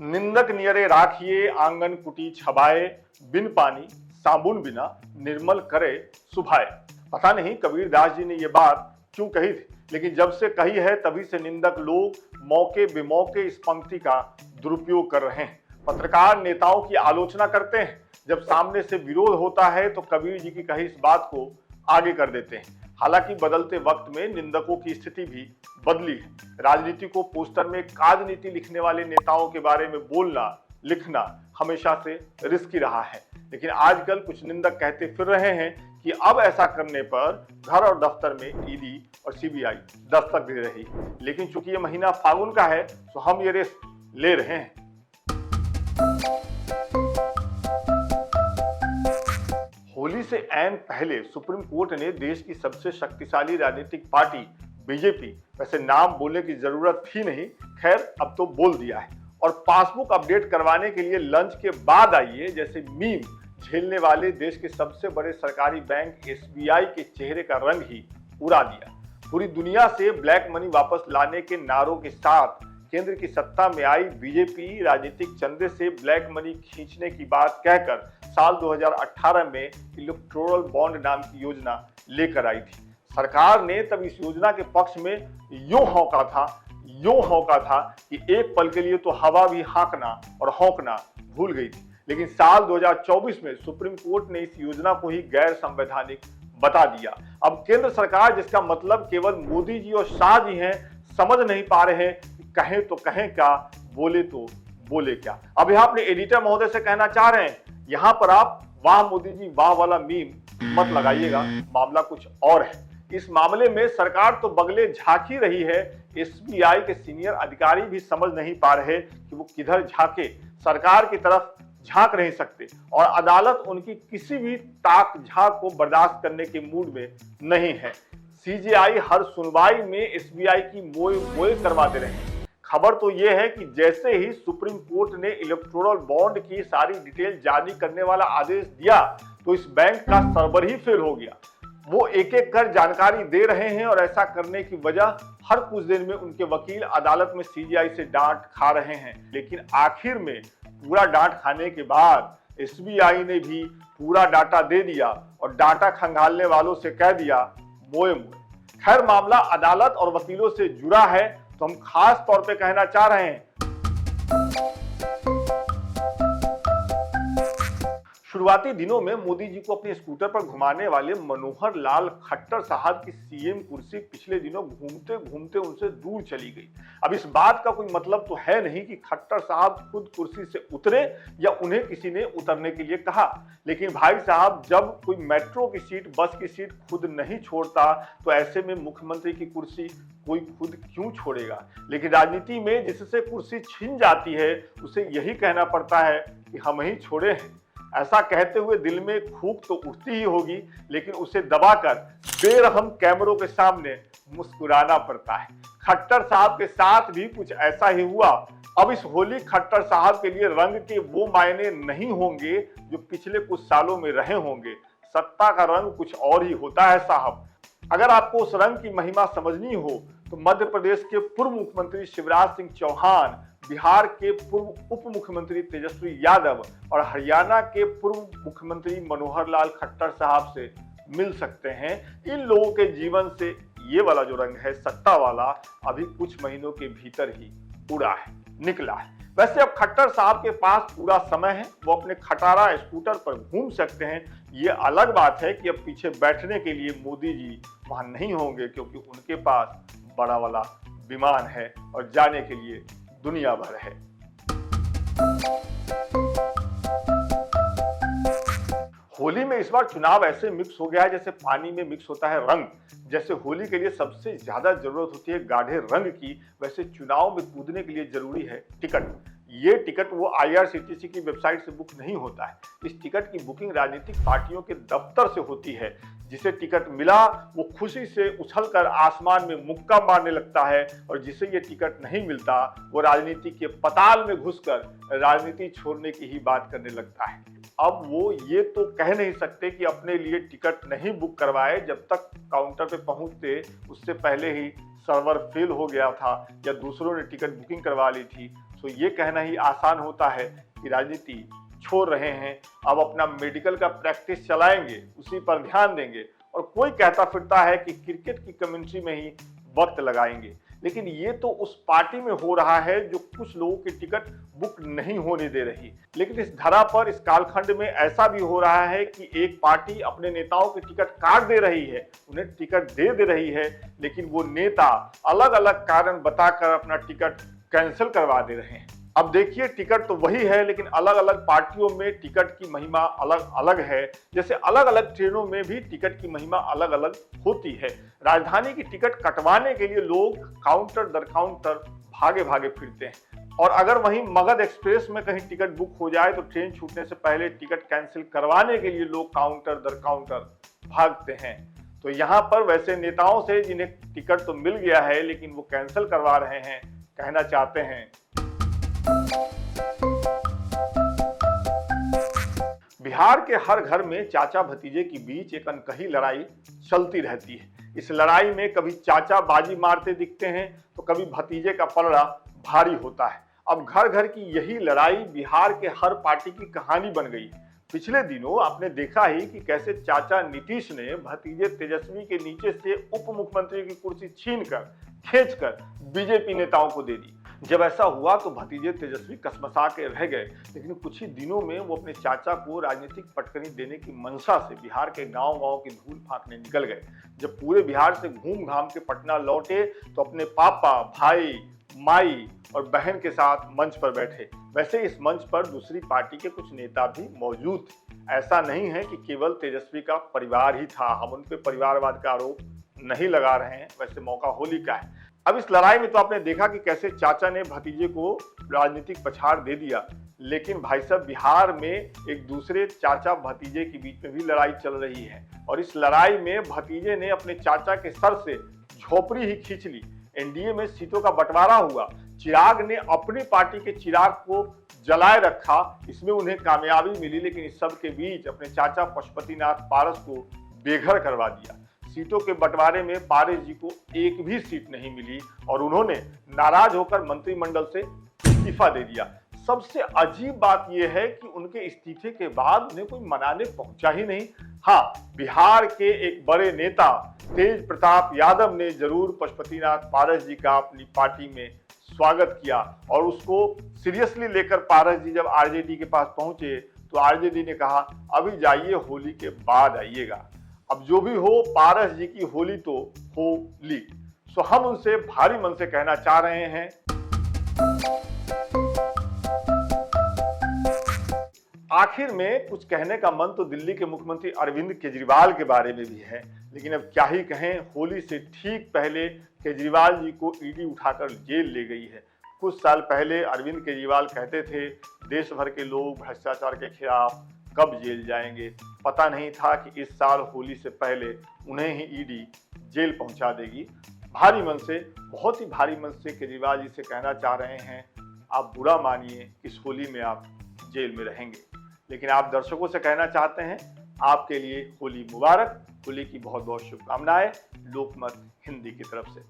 निंदक नियरे राखिए आंगन कुटी छबाए, बिन पानी साबुन बिना निर्मल करे सुभाए। पता नहीं कबीरदास जी ने ये बात क्यों कही थी, लेकिन जब से कही है तभी से निंदक लोग मौके बेमौके इस पंक्ति का दुरुपयोग कर रहे हैं। पत्रकार नेताओं की आलोचना करते हैं, जब सामने से विरोध होता है तो कबीर जी की कही इस बात को आगे कर देते हैं। हालांकि बदलते वक्त में निंदकों की स्थिति भी बदली है। राजनीति को पोस्टर में राजनीति लिखने वाले नेताओं के बारे में बोलना लिखना हमेशा से रिस्की रहा है, लेकिन आजकल कुछ निंदक कहते फिर रहे हैं कि अब ऐसा करने पर घर और दफ्तर में ईडी और सीबीआई दस्तक दे रही है। लेकिन चूंकि ये महीना फागुन का है तो हम ये रिस्क ले रहे हैं। होली से ऐन पहले सुप्रीम कोर्ट ने देश की सबसे शक्तिशाली राजनीतिक पार्टी बीजेपी, वैसे नाम बोलने की जरूरत थी नहीं, खैर अब तो बोल दिया है। और पासबुक अपडेट करवाने के लिए लंच के बाद आइए जैसे मीम झेलने वाले देश के सबसे बड़े सरकारी बैंक एसबीआई के चेहरे का रंग ही उड़ा दिया। पूरी दुनिया से ब्लैक मनी वापस लाने के नारों के साथ केंद्र की सत्ता में आई बीजेपी राजनीतिक चंदे से ब्लैक मनी खींचने की बात कहकर साल 2018 में इलेक्टोरल बॉन्ड नाम की योजना लेकर आई थी। सरकार ने तब इस योजना के पक्ष में यूं हौंका था कि एक पल के लिए तो हवा भी हाँकना और हौंकना भूल गई थी। लेकिन साल 2024 में सुप्रीम कोर्ट ने इस योजना को ही गैर संवैधानिक बता दिया। अब केंद्र सरकार, जिसका मतलब केवल मोदी जी और शाह जी हैं, समझ नहीं पा रहे हैं कि कहें तो कहें क्या, बोले तो बोले क्या। अब यहाँ अपने एडिटर महोदय से कहना चाह रहे हैं, यहाँ पर आप वाह मोदी जी वाह वाला मीम मत लगाइएगा, मामला कुछ और है। इस मामले में सरकार तो बगले झांक ही रही है, एसबीआई के सीनियर अधिकारी भी समझ नहीं पा रहे कि वो किधर झांके, सरकार की तरफ झांक नहीं सकते और अदालत उनकी किसी भी ताक झांक को बर्दाश्त करने के मूड में नहीं है। सीजेआई हर सुनवाई में एसबीआई की मोए करवा दे रहे हैं। खबर तो यह है कि जैसे ही सुप्रीम कोर्ट ने इलेक्टोरल बॉन्ड की सारी डिटेल जारी करने वाला आदेश दिया तो इस बैंक का सर्वर ही फेल हो गया। वो एक एक कर जानकारी दे रहे हैं और ऐसा करने की वजह हर कुछ दिन में उनके वकील अदालत में सीजेआई से डांट खा रहे हैं। लेकिन आखिर में पूरा डांट खाने के बाद एसबीआई ने भी पूरा डाटा दे दिया और डाटा खंगालने वालों से कह दिया मोए मोए। खैर, मामला अदालत और वकीलों से जुड़ा है तो हम खास तौर पे कहना चाह रहे हैं, शुरुआती दिनों में मोदी जी को अपने स्कूटर पर घुमाने वाले मनोहर लाल खट्टर साहब की सीएम कुर्सी पिछले दिनों घूमते घूमते उनसे दूर चली गई। अब इस बात का कोई मतलब तो है नहीं कि खट्टर साहब खुद कुर्सी से उतरे या उन्हें किसी ने उतरने के लिए कहा, लेकिन भाई साहब, जब कोई मेट्रो की सीट, बस की सीट खुद नहीं छोड़ता तो ऐसे में मुख्यमंत्री की कुर्सी कोई खुद क्यों छोड़ेगा। लेकिन राजनीति में जिससे कुर्सी छिन जाती है उसे यही कहना पड़ता है कि हम ही छोड़े हैं। ऐसा कहते हुए दिल में खूब तो उठती ही होगी, लेकिन उसे दबाकर बेरहम कैमरों के सामने मुस्कुराना पड़ता है। खट्टर साहब के साथ भी कुछ ऐसा ही हुआ। अब इस होली खट्टर साहब के लिए रंग के वो मायने नहीं होंगे जो पिछले कुछ सालों में रहे होंगे। सत्ता का रंग कुछ और ही होता है साहब। अगर आपको उस रंग की महिमा समझनी हो तो मध्य प्रदेश के पूर्व मुख्यमंत्री शिवराज सिंह चौहान, बिहार के पूर्व उप मुख्यमंत्री तेजस्वी यादव और हरियाणा के पूर्व मुख्यमंत्री मनोहर लाल खट्टर साहब से मिल सकते हैं। इन लोगों के जीवन से ये वाला जो रंग है, सत्ता वाला, अभी कुछ महीनों के भीतर ही उड़ा है, निकला है। वैसे अब खट्टर साहब के पास पूरा समय है, वो अपने खटारा स्कूटर पर घूम सकते हैं। ये अलग बात है कि अब पीछे बैठने के लिए मोदी जी वहां नहीं होंगे, क्योंकि उनके पास बड़ा वाला विमान है और जाने के लिए दुनिया भर है। होली में इस बार चुनाव ऐसे मिक्स हो गया है जैसे पानी में मिक्स होता है रंग। जैसे होली के लिए सबसे ज्यादा जरूरत होती है गाढ़े रंग की, वैसे चुनाव में कूदने के लिए जरूरी है टिकट। ये टिकट वो आईआरसीटीसी की वेबसाइट से बुक नहीं होता है। इस टिकट की बुकिंग राजनीतिक पार्टियों के दफ्तर से होती है। जिसे टिकट मिला वो खुशी से उछलकर आसमान में मुक्का मारने लगता है, और जिसे ये टिकट नहीं मिलता वो राजनीति के पताल में घुसकर राजनीति छोड़ने की ही बात करने लगता है। अब वो ये तो कह नहीं सकते कि अपने लिए टिकट नहीं बुक करवाए, जब तक काउंटर पे पहुंचते उससे पहले ही सर्वर फेल हो गया था या दूसरों ने टिकट बुकिंग करवा ली थी, तो ये कहना ही आसान होता है कि राजनीति छोड़ रहे हैं, अब अपना मेडिकल का प्रैक्टिस चलाएंगे, उसी पर ध्यान देंगे। और कोई कहता फिरता है कि क्रिकेट की कमेंट्री में ही वक्त लगाएंगे। लेकिन ये तो उस पार्टी में हो रहा है जो कुछ लोगों की टिकट बुक नहीं होने दे रही। लेकिन इस धरा पर, इस कालखंड में ऐसा भी हो रहा है कि एक पार्टी अपने नेताओं की टिकट काट दे रही है, उन्हें टिकट दे रही है, लेकिन वो नेता अलग अलग कारण बताकर अपना टिकट कैंसिल करवा दे रहे हैं। अब देखिए, टिकट तो वही है, लेकिन अलग अलग पार्टियों में टिकट की महिमा अलग अलग है। जैसे अलग अलग ट्रेनों में भी टिकट की महिमा अलग अलग होती है। राजधानी की टिकट कटवाने के लिए लोग काउंटर दर काउंटर भागे भागे फिरते हैं, और अगर वहीं मगध एक्सप्रेस में कहीं टिकट बुक हो जाए तो ट्रेन छूटने से पहले टिकट कैंसिल करवाने के लिए लोग काउंटर दर काउंटर भागते हैं। तो यहाँ पर वैसे नेताओं से जिन्हें टिकट तो मिल गया है लेकिन वो कैंसिल करवा रहे हैं, कहना चाहते हैं बिहार के हर घर में चाचा भतीजे के बीच एक अनकही लड़ाई चलती रहती है। इस लड़ाई में कभी चाचा बाजी मारते दिखते हैं तो कभी भतीजे का पलड़ा भारी होता है। अब घर घर की यही लड़ाई बिहार के हर पार्टी की कहानी बन गई है। पिछले दिनों आपने देखा ही कि कैसे चाचा नीतीश ने भतीजे तेजस्वी के नीचे से उप मुख्यमंत्री की कुर्सी छीनकर खींचकर बीजेपी नेताओं को दे दी। जब ऐसा हुआ तो भतीजे तेजस्वी कसमसा के रह गए, लेकिन कुछ ही दिनों में वो अपने चाचा को राजनीतिक पटकनी देने की मंशा से बिहार के गांव-गांव की धूल फांकने निकल गए। जब पूरे बिहार से घूम घाम के पटना लौटे तो अपने पापा, भाई, माई और बहन के साथ मंच पर बैठे। वैसे इस मंच पर दूसरी पार्टी के कुछ नेता भी मौजूद थे। ऐसा नहीं है कि केवल तेजस्वी का परिवार ही था, हम उन पर परिवारवाद का आरोप नहीं लगा रहे हैं। वैसे मौका होली का है। अब इस लड़ाई में तो आपने देखा कि कैसे चाचा ने भतीजे को राजनीतिक पछाड़ दे दिया, लेकिन भाई साहब बिहार में एक दूसरे चाचा भतीजे के बीच में भी लड़ाई चल रही है, और इस लड़ाई में भतीजे ने अपने चाचा के सर से झोपड़ी ही खींच ली। एनडीए में सीटों का बंटवारा हुआ, चिराग ने अपनी पार्टी के चिराग को जलाए रखा, इसमें उन्हें कामयाबी मिली, लेकिन इस सब के बीच अपने चाचा पशुपतिनाथ पारस को बेघर करवा दिया। सीटों के बंटवारे में पारस जी को एक भी सीट नहीं मिली और उन्होंने नाराज होकर मंत्रिमंडल से इस्तीफा दे दिया। सबसे अजीब बात यह है कि उनके इस्तीफे के बाद उन्हें कोई मनाने पहुंचा ही नहीं। हाँ, बिहार के एक बड़े नेता तेज प्रताप यादव ने जरूर पशुपतिनाथ पारस जी का अपनी पार्टी में स्वागत किया, और उसको सीरियसली लेकर पारस जी जब आरजेडी के पास पहुंचे तो आरजेडी ने कहा अभी जाइए, होली के बाद आइएगा। अब जो भी हो, पारस जी की होली तो होली। सो हम उनसे भारी मन से कहना चाह रहे हैं, आखिर में कुछ कहने का मन तो दिल्ली के मुख्यमंत्री अरविंद केजरीवाल के बारे में भी है, लेकिन अब क्या ही कहें। होली से ठीक पहले केजरीवाल जी को ईडी उठाकर जेल ले गई है। कुछ साल पहले अरविंद केजरीवाल कहते थे देश भर के लोग भ्रष्टाचार के खिलाफ कब जेल जाएंगे। पता नहीं था कि इस साल होली से पहले उन्हें ही ईडी जेल पहुंचा देगी। भारी मन से, बहुत ही भारी मन से केजरीवाल जी से कहना चाह रहे हैं, आप बुरा मानिए, इस होली में आप जेल में रहेंगे, लेकिन आप दर्शकों से कहना चाहते हैं आपके लिए होली मुबारक। होली की बहुत बहुत शुभकामनाएं लोकमत हिंदी की तरफ से।